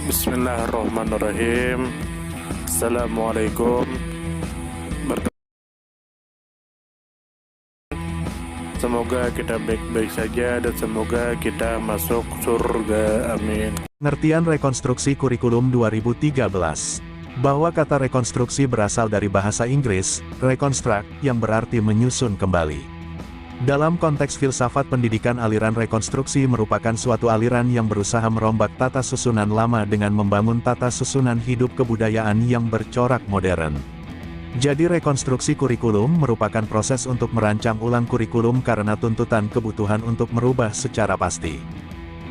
Bismillahirrahmanirrahim. Assalamualaikum. Semoga kita baik-baik saja dan semoga kita masuk surga. Amin. Pengertian rekonstruksi kurikulum 2013. Bahwa kata rekonstruksi berasal dari bahasa Inggris, reconstruct, yang berarti menyusun kembali. Dalam konteks filsafat pendidikan, aliran rekonstruksi merupakan suatu aliran yang berusaha merombak tata susunan lama dengan membangun tata susunan hidup kebudayaan yang bercorak modern. Jadi rekonstruksi kurikulum merupakan proses untuk merancang ulang kurikulum karena tuntutan kebutuhan untuk merubah secara pasti.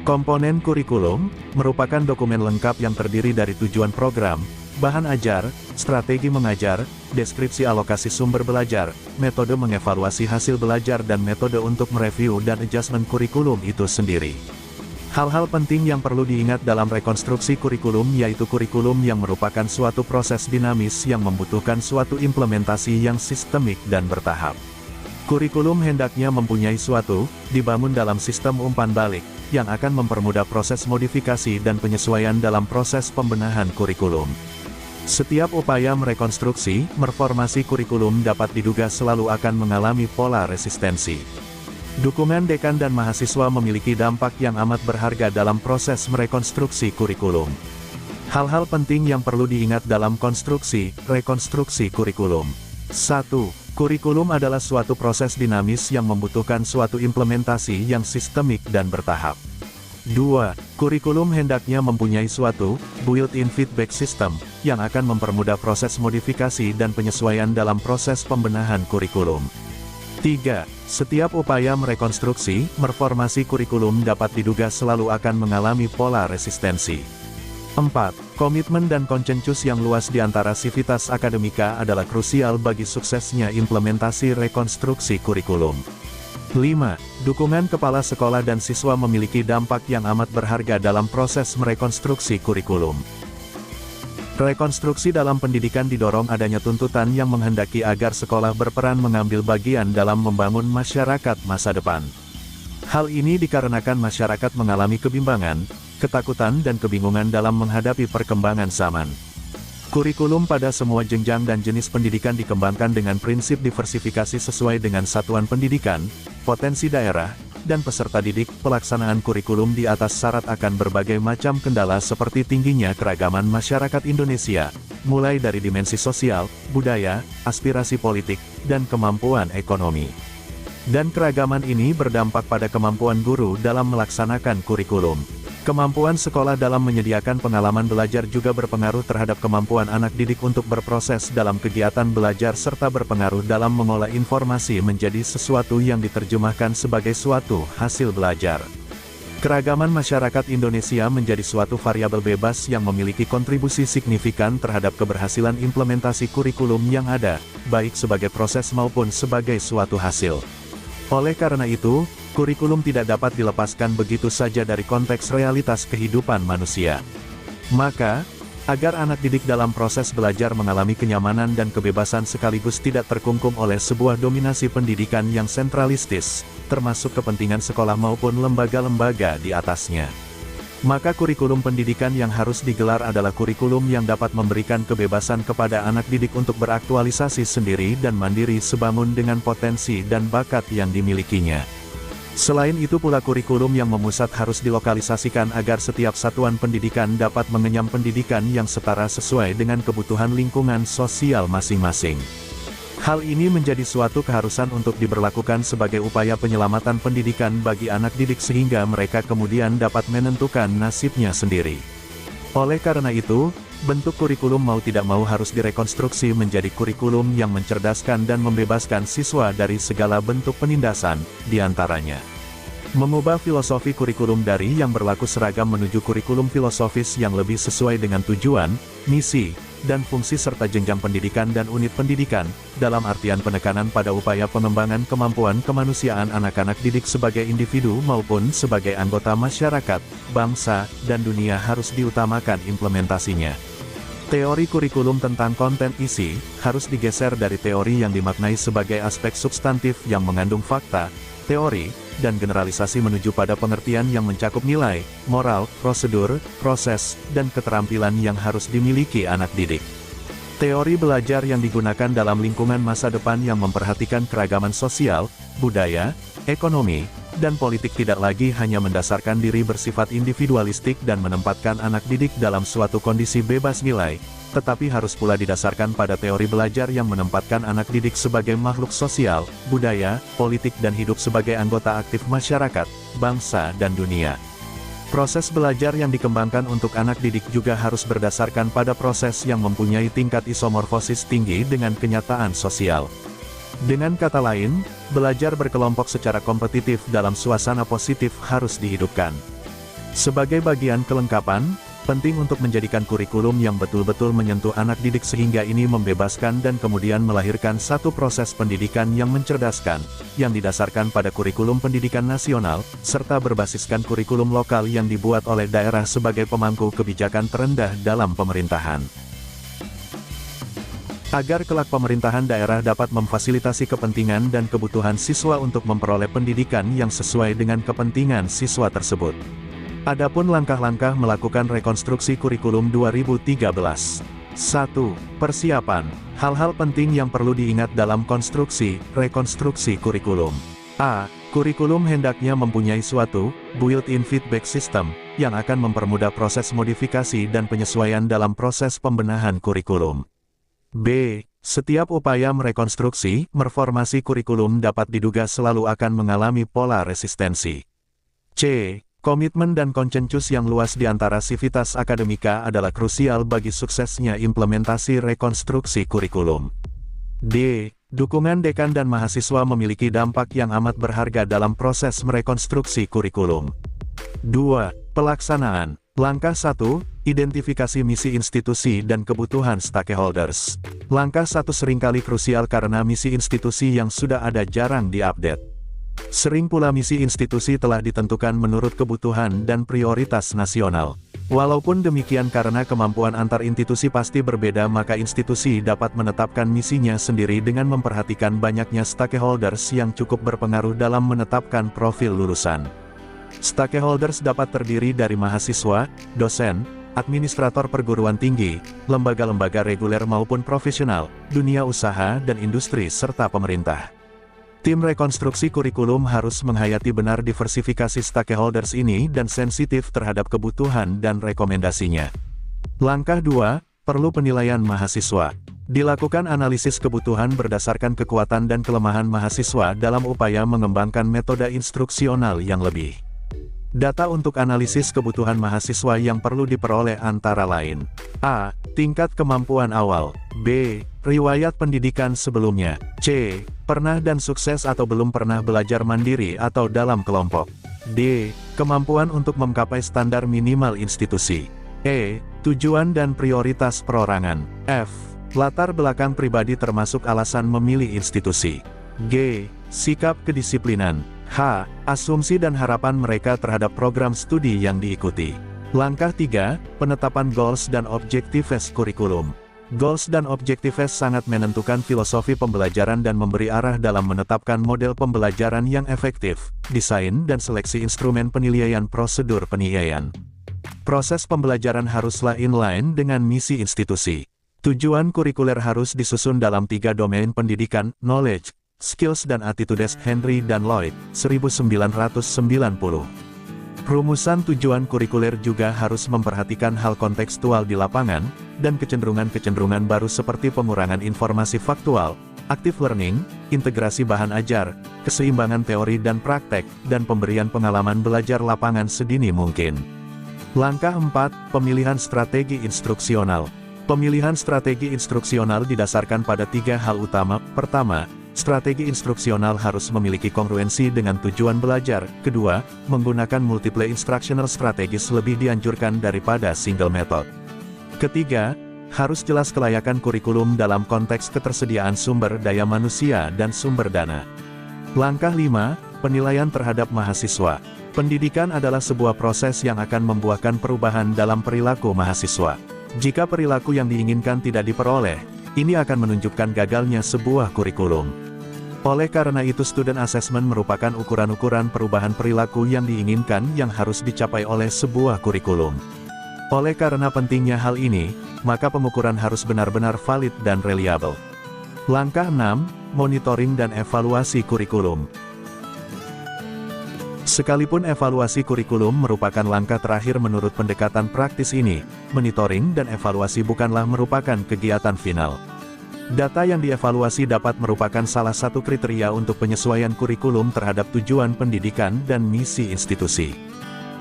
Komponen kurikulum merupakan dokumen lengkap yang terdiri dari tujuan program, bahan ajar, strategi mengajar, deskripsi alokasi sumber belajar, metode mengevaluasi hasil belajar dan metode untuk mereview dan adjustment kurikulum itu sendiri. Hal-hal penting yang perlu diingat dalam rekonstruksi kurikulum yaitu kurikulum yang merupakan suatu proses dinamis yang membutuhkan suatu implementasi yang sistemik dan bertahap. Kurikulum hendaknya mempunyai suatu, dibangun dalam sistem umpan balik, yang akan mempermudah proses modifikasi dan penyesuaian dalam proses pembenahan kurikulum. Setiap upaya merekonstruksi, mereformasi kurikulum dapat diduga selalu akan mengalami pola resistensi. Dukungan dekan dan mahasiswa memiliki dampak yang amat berharga dalam proses merekonstruksi kurikulum. Hal-hal penting yang perlu diingat dalam rekonstruksi kurikulum. 1. Kurikulum adalah suatu proses dinamis yang membutuhkan suatu implementasi yang sistemik dan bertahap. 2. Kurikulum hendaknya mempunyai suatu built-in feedback system yang akan mempermudah proses modifikasi dan penyesuaian dalam proses pembenahan kurikulum. 3. Setiap upaya merekonstruksi, mereformasi kurikulum dapat diduga selalu akan mengalami pola resistensi. 4. Komitmen dan konsensus yang luas di antara sivitas akademika adalah krusial bagi suksesnya implementasi rekonstruksi kurikulum. 5. Dukungan kepala sekolah dan siswa memiliki dampak yang amat berharga dalam proses merekonstruksi kurikulum. Rekonstruksi dalam pendidikan didorong adanya tuntutan yang menghendaki agar sekolah berperan mengambil bagian dalam membangun masyarakat masa depan. Hal ini dikarenakan masyarakat mengalami kebimbangan, ketakutan dan kebingungan dalam menghadapi perkembangan zaman. Kurikulum pada semua jenjang dan jenis pendidikan dikembangkan dengan prinsip diversifikasi sesuai dengan satuan pendidikan, potensi daerah, dan peserta didik. Pelaksanaan kurikulum di atas syarat akan berbagai macam kendala seperti tingginya keragaman masyarakat Indonesia, mulai dari dimensi sosial, budaya, aspirasi politik, dan kemampuan ekonomi. Dan keragaman ini berdampak pada kemampuan guru dalam melaksanakan kurikulum. Kemampuan sekolah dalam menyediakan pengalaman belajar juga berpengaruh terhadap kemampuan anak didik untuk berproses dalam kegiatan belajar serta berpengaruh dalam mengolah informasi menjadi sesuatu yang diterjemahkan sebagai suatu hasil belajar. Keragaman masyarakat Indonesia menjadi suatu variabel bebas yang memiliki kontribusi signifikan terhadap keberhasilan implementasi kurikulum yang ada, baik sebagai proses maupun sebagai suatu hasil. Oleh karena itu, kurikulum tidak dapat dilepaskan begitu saja dari konteks realitas kehidupan manusia. Maka, agar anak didik dalam proses belajar mengalami kenyamanan dan kebebasan sekaligus tidak terkungkung oleh sebuah dominasi pendidikan yang sentralistis, termasuk kepentingan sekolah maupun lembaga-lembaga di atasnya. Maka kurikulum pendidikan yang harus digelar adalah kurikulum yang dapat memberikan kebebasan kepada anak didik untuk beraktualisasi sendiri dan mandiri sebangun dengan potensi dan bakat yang dimilikinya. Selain itu pula kurikulum yang memusat harus dilokalisasikan agar setiap satuan pendidikan dapat mengenyam pendidikan yang setara sesuai dengan kebutuhan lingkungan sosial masing-masing. Hal ini menjadi suatu keharusan untuk diberlakukan sebagai upaya penyelamatan pendidikan bagi anak didik sehingga mereka kemudian dapat menentukan nasibnya sendiri. Oleh karena itu, bentuk kurikulum mau tidak mau harus direkonstruksi menjadi kurikulum yang mencerdaskan dan membebaskan siswa dari segala bentuk penindasan, diantaranya mengubah filosofi kurikulum dari yang berlaku seragam menuju kurikulum filosofis yang lebih sesuai dengan tujuan, misi, dan fungsi serta jenjang pendidikan dan unit pendidikan, dalam artian penekanan pada upaya pengembangan kemampuan kemanusiaan anak-anak didik sebagai individu maupun sebagai anggota masyarakat, bangsa, dan dunia harus diutamakan implementasinya. Teori kurikulum tentang konten isi, harus digeser dari teori yang dimaknai sebagai aspek substantif yang mengandung fakta, teori, dan generalisasi menuju pada pengertian yang mencakup nilai, moral, prosedur, proses, dan keterampilan yang harus dimiliki anak didik. Teori belajar yang digunakan dalam lingkungan masa depan yang memperhatikan keragaman sosial, budaya, ekonomi, dan politik tidak lagi hanya mendasarkan diri bersifat individualistik dan menempatkan anak didik dalam suatu kondisi bebas nilai, tetapi harus pula didasarkan pada teori belajar yang menempatkan anak didik sebagai makhluk sosial, budaya, politik dan hidup sebagai anggota aktif masyarakat, bangsa dan dunia. Proses belajar yang dikembangkan untuk anak didik juga harus berdasarkan pada proses yang mempunyai tingkat isomorfosis tinggi dengan kenyataan sosial. Dengan kata lain, belajar berkelompok secara kompetitif dalam suasana positif harus dihidupkan. Sebagai bagian kelengkapan, penting untuk menjadikan kurikulum yang betul-betul menyentuh anak didik sehingga ini membebaskan dan kemudian melahirkan satu proses pendidikan yang mencerdaskan, yang didasarkan pada kurikulum pendidikan nasional, serta berbasiskan kurikulum lokal yang dibuat oleh daerah sebagai pemangku kebijakan terendah dalam pemerintahan. Agar kelak pemerintahan daerah dapat memfasilitasi kepentingan dan kebutuhan siswa untuk memperoleh pendidikan yang sesuai dengan kepentingan siswa tersebut. Adapun langkah-langkah melakukan rekonstruksi kurikulum 2013. 1. Persiapan. Hal-hal penting yang perlu diingat dalam rekonstruksi kurikulum. A. Kurikulum hendaknya mempunyai suatu built-in feedback system, yang akan mempermudah proses modifikasi dan penyesuaian dalam proses pembenahan kurikulum. B. Setiap upaya merekonstruksi/mereformasi kurikulum dapat diduga selalu akan mengalami pola resistensi. C. Komitmen dan konsensus yang luas di antara sivitas akademika adalah krusial bagi suksesnya implementasi rekonstruksi kurikulum. D. Dukungan dekan dan mahasiswa memiliki dampak yang amat berharga dalam proses merekonstruksi kurikulum. 2. Pelaksanaan. Langkah 1. Identifikasi misi institusi dan kebutuhan stakeholders. Langkah 1 seringkali krusial karena misi institusi yang sudah ada jarang diupdate. Sering pula misi institusi telah ditentukan menurut kebutuhan dan prioritas nasional. Walaupun demikian karena kemampuan antar institusi pasti berbeda maka institusi dapat menetapkan misinya sendiri dengan memperhatikan banyaknya stakeholders yang cukup berpengaruh dalam menetapkan profil lulusan. Stakeholders dapat terdiri dari mahasiswa, dosen, administrator perguruan tinggi, lembaga-lembaga reguler maupun profesional, dunia usaha dan industri serta pemerintah. Tim rekonstruksi kurikulum harus menghayati benar diversifikasi stakeholders ini dan sensitif terhadap kebutuhan dan rekomendasinya. Langkah 2, perlu penilaian mahasiswa. Dilakukan analisis kebutuhan berdasarkan kekuatan dan kelemahan mahasiswa dalam upaya mengembangkan metode instruksional yang lebih. Data untuk analisis kebutuhan mahasiswa yang perlu diperoleh antara lain: A. Tingkat kemampuan awal. B. Riwayat pendidikan sebelumnya. C. Pernah dan sukses atau belum pernah belajar mandiri atau dalam kelompok. D. Kemampuan untuk menggapai standar minimal institusi. E. Tujuan dan prioritas perorangan. F. Latar belakang pribadi termasuk alasan memilih institusi. G. Sikap kedisiplinan. H. Asumsi dan harapan mereka terhadap program studi yang diikuti. Langkah 3, penetapan goals dan objectives kurikulum. Goals dan objectives sangat menentukan filosofi pembelajaran dan memberi arah dalam menetapkan model pembelajaran yang efektif, desain dan seleksi instrumen penilaian prosedur penilaian. Proses pembelajaran haruslah inline dengan misi institusi. Tujuan kurikuler harus disusun dalam 3 domain pendidikan, knowledge, skills dan attitudes. Henry dan Lloyd, 1990. Rumusan tujuan kurikuler juga harus memperhatikan hal kontekstual di lapangan, dan kecenderungan-kecenderungan baru seperti pengurangan informasi faktual, active learning, integrasi bahan ajar, keseimbangan teori dan praktek, dan pemberian pengalaman belajar lapangan sedini mungkin. Langkah 4, pemilihan strategi instruksional. Pemilihan strategi instruksional didasarkan pada 3 hal utama. Pertama, strategi instruksional harus memiliki kongruensi dengan tujuan belajar. Kedua, menggunakan multiple instructional strategies lebih dianjurkan daripada single method. Ketiga, harus jelas kelayakan kurikulum dalam konteks ketersediaan sumber daya manusia dan sumber dana. Langkah 5, penilaian terhadap mahasiswa. Pendidikan adalah sebuah proses yang akan membuahkan perubahan dalam perilaku mahasiswa. Jika perilaku yang diinginkan tidak diperoleh, ini akan menunjukkan gagalnya sebuah kurikulum. Oleh karena itu student assessment merupakan ukuran-ukuran perubahan perilaku yang diinginkan yang harus dicapai oleh sebuah kurikulum. Oleh karena pentingnya hal ini, maka pengukuran harus benar-benar valid dan reliable. Langkah 6, monitoring dan evaluasi kurikulum. Sekalipun evaluasi kurikulum merupakan langkah terakhir menurut pendekatan praktis ini, monitoring dan evaluasi bukanlah merupakan kegiatan final. Data yang dievaluasi dapat merupakan salah satu kriteria untuk penyesuaian kurikulum terhadap tujuan pendidikan dan misi institusi.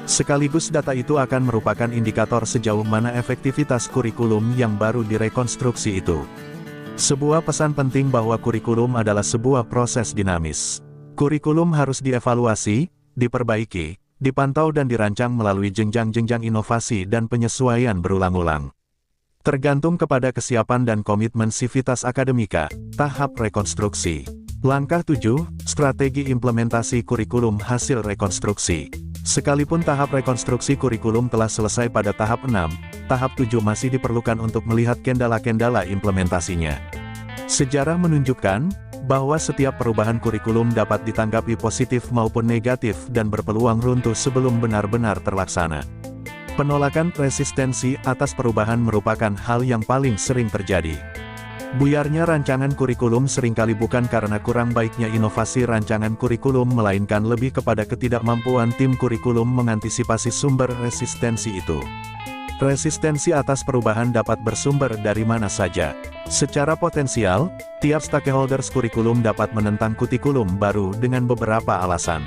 Sekaligus data itu akan merupakan indikator sejauh mana efektivitas kurikulum yang baru direkonstruksi itu. Sebuah pesan penting bahwa kurikulum adalah sebuah proses dinamis. Kurikulum harus dievaluasi, diperbaiki, dipantau dan dirancang melalui jenjang-jenjang inovasi dan penyesuaian berulang-ulang. Tergantung kepada kesiapan dan komitmen sivitas akademika, tahap rekonstruksi. Langkah 7, strategi implementasi kurikulum hasil rekonstruksi. Sekalipun tahap rekonstruksi kurikulum telah selesai pada tahap 6, tahap 7 masih diperlukan untuk melihat kendala-kendala implementasinya. Sejarah menunjukkan bahwa setiap perubahan kurikulum dapat ditanggapi positif maupun negatif dan berpeluang runtuh sebelum benar-benar terlaksana. Penolakan resistensi atas perubahan merupakan hal yang paling sering terjadi. Buyarnya rancangan kurikulum seringkali bukan karena kurang baiknya inovasi rancangan kurikulum melainkan lebih kepada ketidakmampuan tim kurikulum mengantisipasi sumber resistensi itu. Resistensi atas perubahan dapat bersumber dari mana saja. Secara potensial, tiap stakeholders kurikulum dapat menentang kurikulum baru dengan beberapa alasan.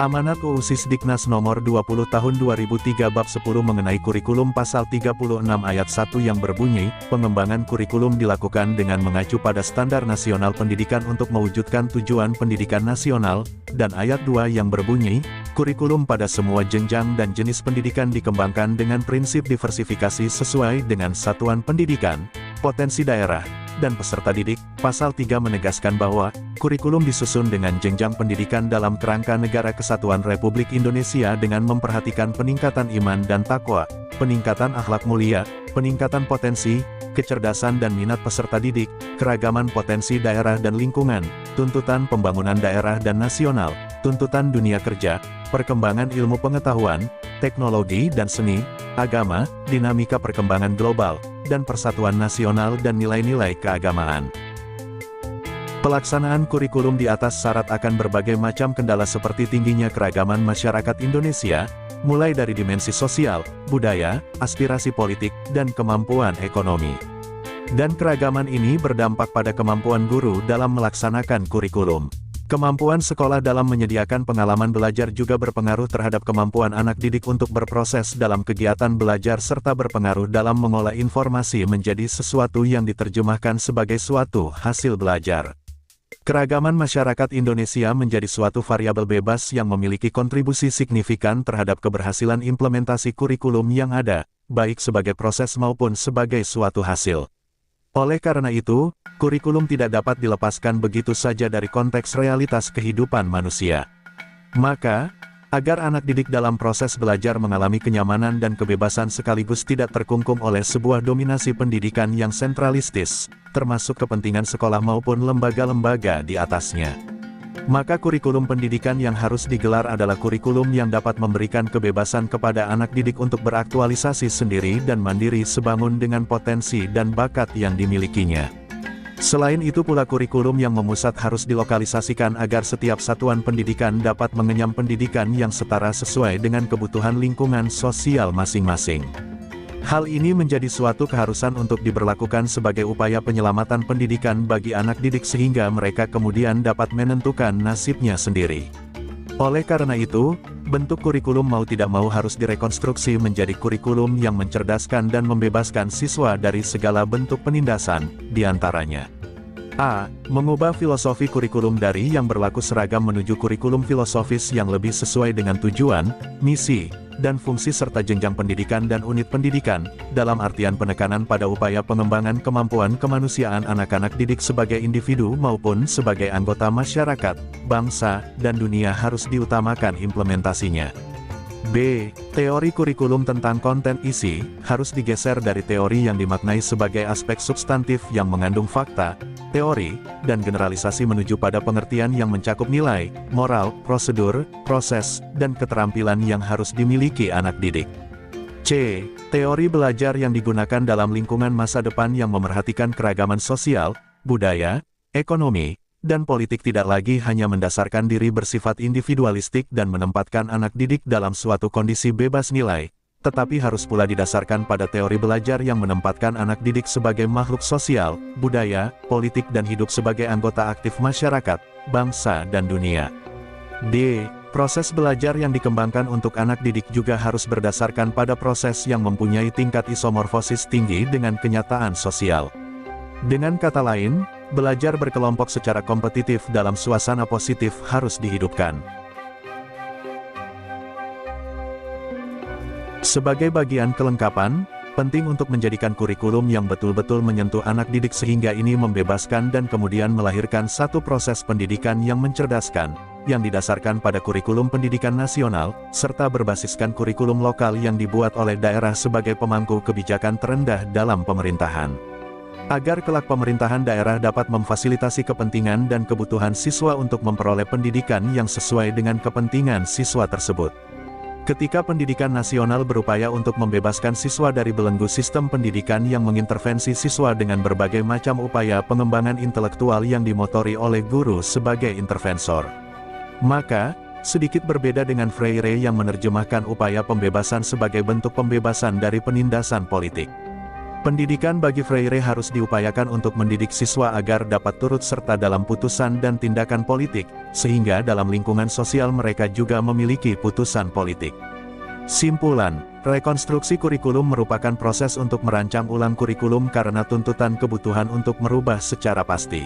Amanat UU Sisdiknas Nomor 20 Tahun 2003 Bab 10 mengenai kurikulum Pasal 36 Ayat 1 yang berbunyi, pengembangan kurikulum dilakukan dengan mengacu pada standar nasional pendidikan untuk mewujudkan tujuan pendidikan nasional, dan Ayat 2 yang berbunyi, kurikulum pada semua jenjang dan jenis pendidikan dikembangkan dengan prinsip diversifikasi sesuai dengan satuan pendidikan, potensi daerah, dan peserta didik. Pasal 3 menegaskan bahwa kurikulum disusun dengan jenjang pendidikan dalam kerangka negara kesatuan Republik Indonesia dengan memperhatikan peningkatan iman dan takwa, peningkatan akhlak mulia, peningkatan potensi, kecerdasan dan minat peserta didik, keragaman potensi daerah dan lingkungan, tuntutan pembangunan daerah dan nasional, tuntutan dunia kerja, perkembangan ilmu pengetahuan, teknologi dan seni, agama, dinamika perkembangan global, dan persatuan nasional dan nilai-nilai keagamaan. Pelaksanaan kurikulum di atas syarat akan berbagai macam kendala seperti tingginya keragaman masyarakat Indonesia, mulai dari dimensi sosial, budaya, aspirasi politik, dan kemampuan ekonomi. Dan keragaman ini berdampak pada kemampuan guru dalam melaksanakan kurikulum. Kemampuan sekolah dalam menyediakan pengalaman belajar juga berpengaruh terhadap kemampuan anak didik untuk berproses dalam kegiatan belajar serta berpengaruh dalam mengolah informasi menjadi sesuatu yang diterjemahkan sebagai suatu hasil belajar. Keragaman masyarakat Indonesia menjadi suatu variabel bebas yang memiliki kontribusi signifikan terhadap keberhasilan implementasi kurikulum yang ada, baik sebagai proses maupun sebagai suatu hasil. Oleh karena itu, kurikulum tidak dapat dilepaskan begitu saja dari konteks realitas kehidupan manusia. Maka, agar anak didik dalam proses belajar mengalami kenyamanan dan kebebasan sekaligus tidak terkungkung oleh sebuah dominasi pendidikan yang sentralistis, termasuk kepentingan sekolah maupun lembaga-lembaga di atasnya. Maka kurikulum pendidikan yang harus digelar adalah kurikulum yang dapat memberikan kebebasan kepada anak didik untuk beraktualisasi sendiri dan mandiri sebangun dengan potensi dan bakat yang dimilikinya. Selain itu pula kurikulum yang memusat harus dilokalisasikan agar setiap satuan pendidikan dapat mengenyam pendidikan yang setara sesuai dengan kebutuhan lingkungan sosial masing-masing. Hal ini menjadi suatu keharusan untuk diberlakukan sebagai upaya penyelamatan pendidikan bagi anak didik sehingga mereka kemudian dapat menentukan nasibnya sendiri. Oleh karena itu, bentuk kurikulum mau tidak mau harus direkonstruksi menjadi kurikulum yang mencerdaskan dan membebaskan siswa dari segala bentuk penindasan, diantaranya a. Mengubah filosofi kurikulum dari yang berlaku seragam menuju kurikulum filosofis yang lebih sesuai dengan tujuan, misi, dan fungsi serta jenjang pendidikan dan unit pendidikan, dalam artian penekanan pada upaya pengembangan kemampuan kemanusiaan anak-anak didik sebagai individu maupun sebagai anggota masyarakat, bangsa, dan dunia harus diutamakan implementasinya. B. Teori kurikulum tentang konten isi, harus digeser dari teori yang dimaknai sebagai aspek substantif yang mengandung fakta, teori, dan generalisasi menuju pada pengertian yang mencakup nilai, moral, prosedur, proses, dan keterampilan yang harus dimiliki anak didik. C. Teori belajar yang digunakan dalam lingkungan masa depan yang memerhatikan keragaman sosial, budaya, ekonomi, dan politik tidak lagi hanya mendasarkan diri bersifat individualistik dan menempatkan anak didik dalam suatu kondisi bebas nilai, tetapi harus pula didasarkan pada teori belajar yang menempatkan anak didik sebagai makhluk sosial, budaya, politik dan hidup sebagai anggota aktif masyarakat, bangsa dan dunia. D. Proses belajar yang dikembangkan untuk anak didik juga harus berdasarkan pada proses yang mempunyai tingkat isomorfosis tinggi dengan kenyataan sosial. Dengan kata lain, belajar berkelompok secara kompetitif dalam suasana positif harus dihidupkan. Sebagai bagian kelengkapan, penting untuk menjadikan kurikulum yang betul-betul menyentuh anak didik sehingga ini membebaskan dan kemudian melahirkan satu proses pendidikan yang mencerdaskan, yang didasarkan pada kurikulum pendidikan nasional, serta berbasiskan kurikulum lokal yang dibuat oleh daerah sebagai pemangku kebijakan terendah dalam pemerintahan. Agar kelak pemerintahan daerah dapat memfasilitasi kepentingan dan kebutuhan siswa untuk memperoleh pendidikan yang sesuai dengan kepentingan siswa tersebut. Ketika pendidikan nasional berupaya untuk membebaskan siswa dari belenggu sistem pendidikan yang mengintervensi siswa dengan berbagai macam upaya pengembangan intelektual yang dimotori oleh guru sebagai intervensor, maka sedikit berbeda dengan Freire yang menerjemahkan upaya pembebasan sebagai bentuk pembebasan dari penindasan politik. Pendidikan bagi Freire harus diupayakan untuk mendidik siswa agar dapat turut serta dalam putusan dan tindakan politik, sehingga dalam lingkungan sosial mereka juga memiliki putusan politik. Simpulan, rekonstruksi kurikulum merupakan proses untuk merancang ulang kurikulum karena tuntutan kebutuhan untuk merubah secara pasti.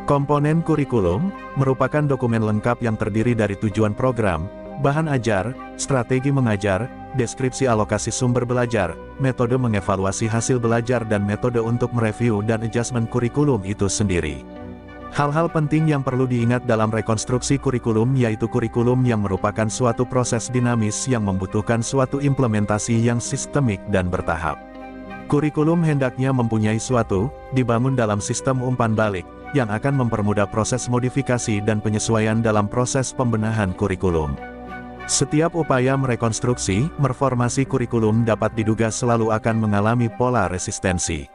Komponen kurikulum merupakan dokumen lengkap yang terdiri dari tujuan program, bahan ajar, strategi mengajar, deskripsi alokasi sumber belajar, metode mengevaluasi hasil belajar dan metode untuk mereview dan adjustment kurikulum itu sendiri. Hal-hal penting yang perlu diingat dalam rekonstruksi kurikulum yaitu kurikulum yang merupakan suatu proses dinamis yang membutuhkan suatu implementasi yang sistemik dan bertahap. Kurikulum hendaknya mempunyai dibangun dalam sistem umpan balik, yang akan mempermudah proses modifikasi dan penyesuaian dalam proses pembenahan kurikulum. Setiap upaya merekonstruksi, mereformasi kurikulum dapat diduga selalu akan mengalami pola resistensi.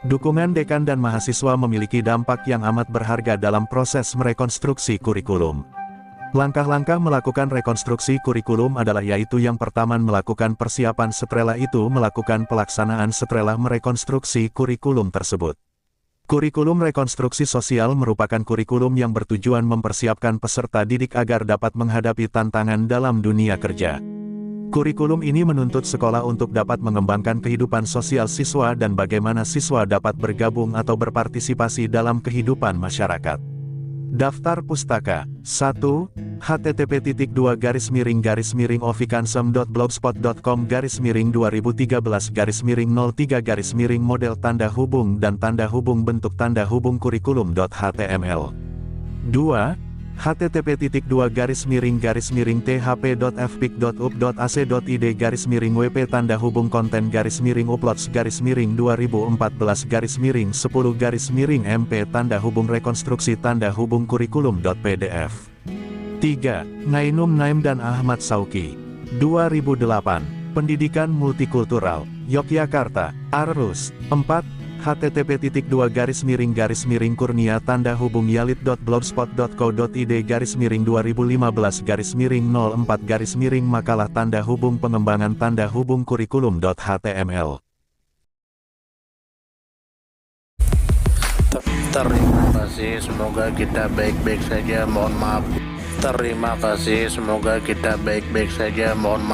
Dukungan dekan dan mahasiswa memiliki dampak yang amat berharga dalam proses merekonstruksi kurikulum. Langkah-langkah melakukan rekonstruksi kurikulum adalah yaitu yang pertama melakukan persiapan setelah itu melakukan pelaksanaan setelah merekonstruksi kurikulum tersebut. Kurikulum rekonstruksi sosial merupakan kurikulum yang bertujuan mempersiapkan peserta didik agar dapat menghadapi tantangan dalam dunia kerja. Kurikulum ini menuntut sekolah untuk dapat mengembangkan kehidupan sosial siswa dan bagaimana siswa dapat bergabung atau berpartisipasi dalam kehidupan masyarakat. Daftar pustaka 1. http://ofikansem.blogspot.com/2013/03/model tanda hubung bentuk tanda hubung kurikulum.html 2. http://thp.fpic.up.ac.id/wp tanda hubung konten /uploads/2014/10/mp tanda hubung rekonstruksi tanda hubung kurikulum.pdf 3. Nainum Naim dan Ahmad Sauki 2008 Pendidikan Multikultural Yogyakarta Arus 4. http://kurnia tanda hubung yalit.blogspot.co.id/2015/04 makalah tanda hubung pengembangan tanda hubung kurikulum.html. Terima kasih, semoga kita baik-baik saja, mohon maaf. Terima kasih, semoga kita baik-baik saja, mohon maaf.